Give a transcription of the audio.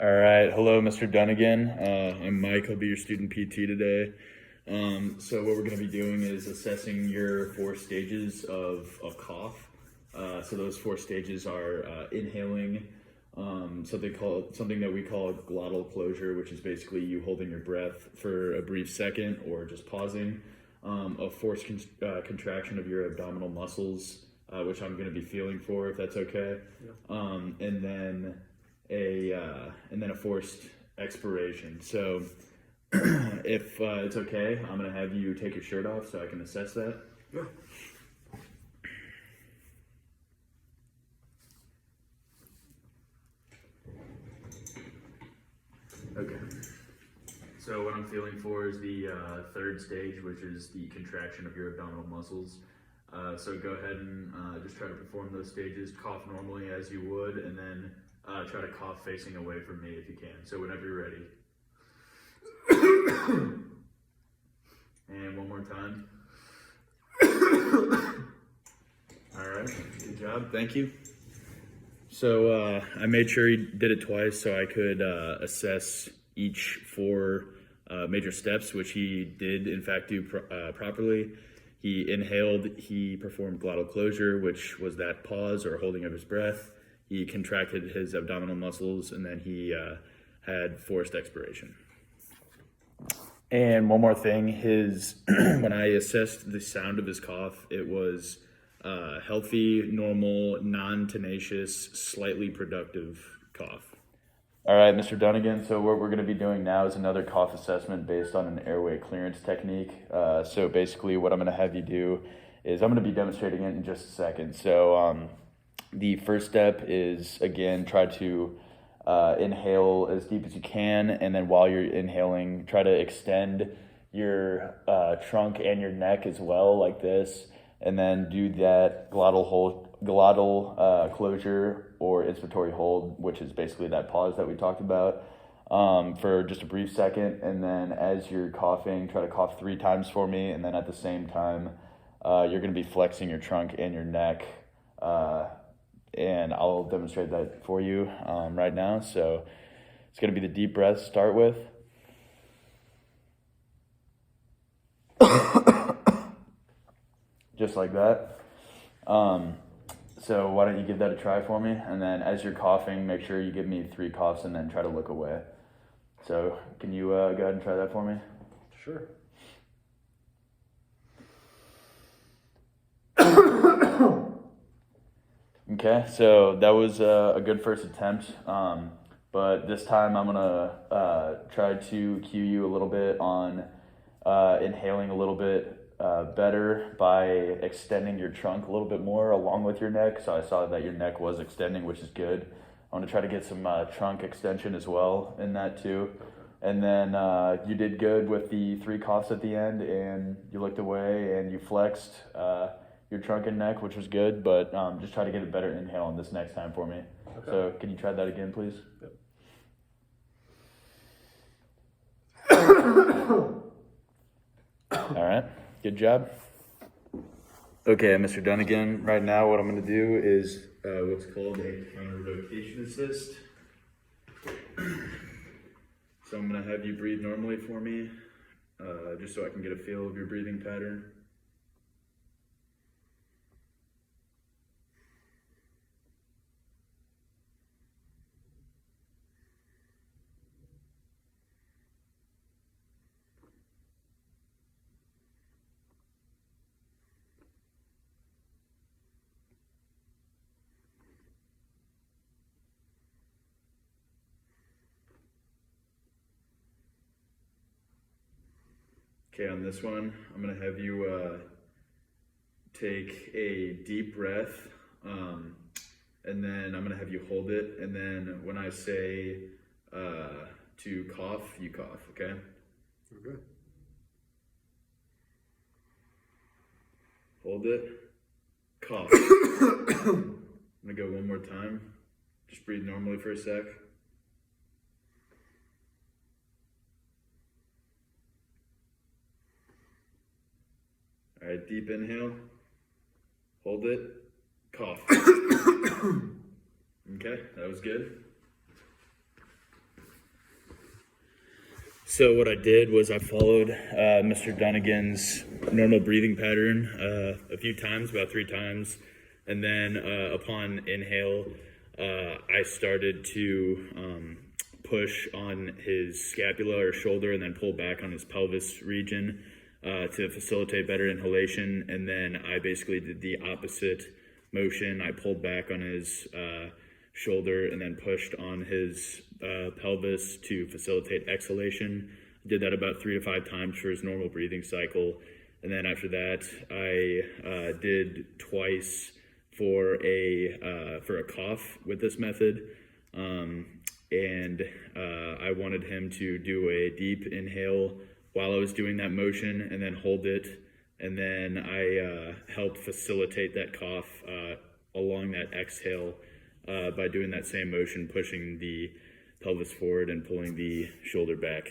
All right. Hello, Mr. Dunnigan. I'm Mike. I'll be your student PT today. So what we're going to be doing is assessing your 4 stages of cough. So those 4 stages are inhaling, something that we call glottal closure, which is basically you holding your breath for a brief second or just pausing. A forced contraction of your abdominal muscles, which I'm going to be feeling for, if that's okay. Yeah. And then a forced expiration. So if it's okay, I'm gonna have you take your shirt off so I can assess that. Yeah. Okay. So what I'm feeling for is the 3rd stage, which is the contraction of your abdominal muscles. So go ahead and just try to perform those stages. Cough normally as you would, and then try to cough facing away from me if you can. So whenever you're ready. And one more time. All right, good job, thank you. So I made sure he did it twice so I could assess each 4 major steps, which he did in fact do properly. He inhaled, he performed glottal closure, which was that pause or holding of his breath. He contracted his abdominal muscles, and then he had forced expiration. And one more thing, when I assessed the sound of his cough, it was healthy, normal, non-tenacious, slightly productive cough. All right, Mr. Dunnigan, so what we're going to be doing now is another cough assessment based on an airway clearance technique. So basically what I'm going to have you do is I'm going to be demonstrating it in just a second. So the first step is, again, try to inhale as deep as you can, and then while you're inhaling, try to extend your trunk and your neck as well, like this, and then do that glottal closure or inspiratory hold, which is basically that pause that we talked about, for just a brief second. And then as you're coughing, try to cough 3 times for me, and then at the same time, you're going to be flexing your trunk and your neck, and I'll demonstrate that for you right now. So it's going to be the deep breath to start with. Just like that. So why don't you give that a try for me? And then as you're coughing, make sure you give me 3 coughs and then try to look away. So can you go ahead and try that for me? Sure. Okay, so that was a good first attempt, but this time I'm gonna try to cue you a little bit on inhaling a little bit better by extending your trunk a little bit more along with your neck. So I saw that your neck was extending, which is good. I want to try to get some trunk extension as well in that too. And then you did good with the 3 coughs at the end, and you looked away and you flexed your trunk and neck, which was good, but just try to get a better inhale on this next time for me. Okay. So can you try that again, please? Yep. All right, good job. Okay, Mr. Dunnigan, right now what I'm going to do is what's called a counter-rotation assist. So I'm going to have you breathe normally for me, just so I can get a feel of your breathing pattern. Okay, on this one, I'm gonna have you take a deep breath, and then I'm gonna have you hold it, and then when I say to cough, you cough, okay? Okay. Hold it, cough. I'm gonna go one more time. Just breathe normally for a sec. All right, deep inhale, hold it, cough. Okay, that was good. So what I did was I followed Mr. Dunnigan's normal breathing pattern a few times, about 3 times, and then upon inhale, I started to push on his scapula or shoulder, and then pull back on his pelvis region to facilitate better inhalation. And then I basically did the opposite motion. I pulled back on his shoulder and then pushed on his pelvis to facilitate exhalation. Did that about 3 to 5 times for his normal breathing cycle. And then after that, I did twice for a cough with this method. And I wanted him to do a deep inhale while I was doing that motion and then hold it. And then I helped facilitate that cough along that exhale by doing that same motion, pushing the pelvis forward and pulling the shoulder back.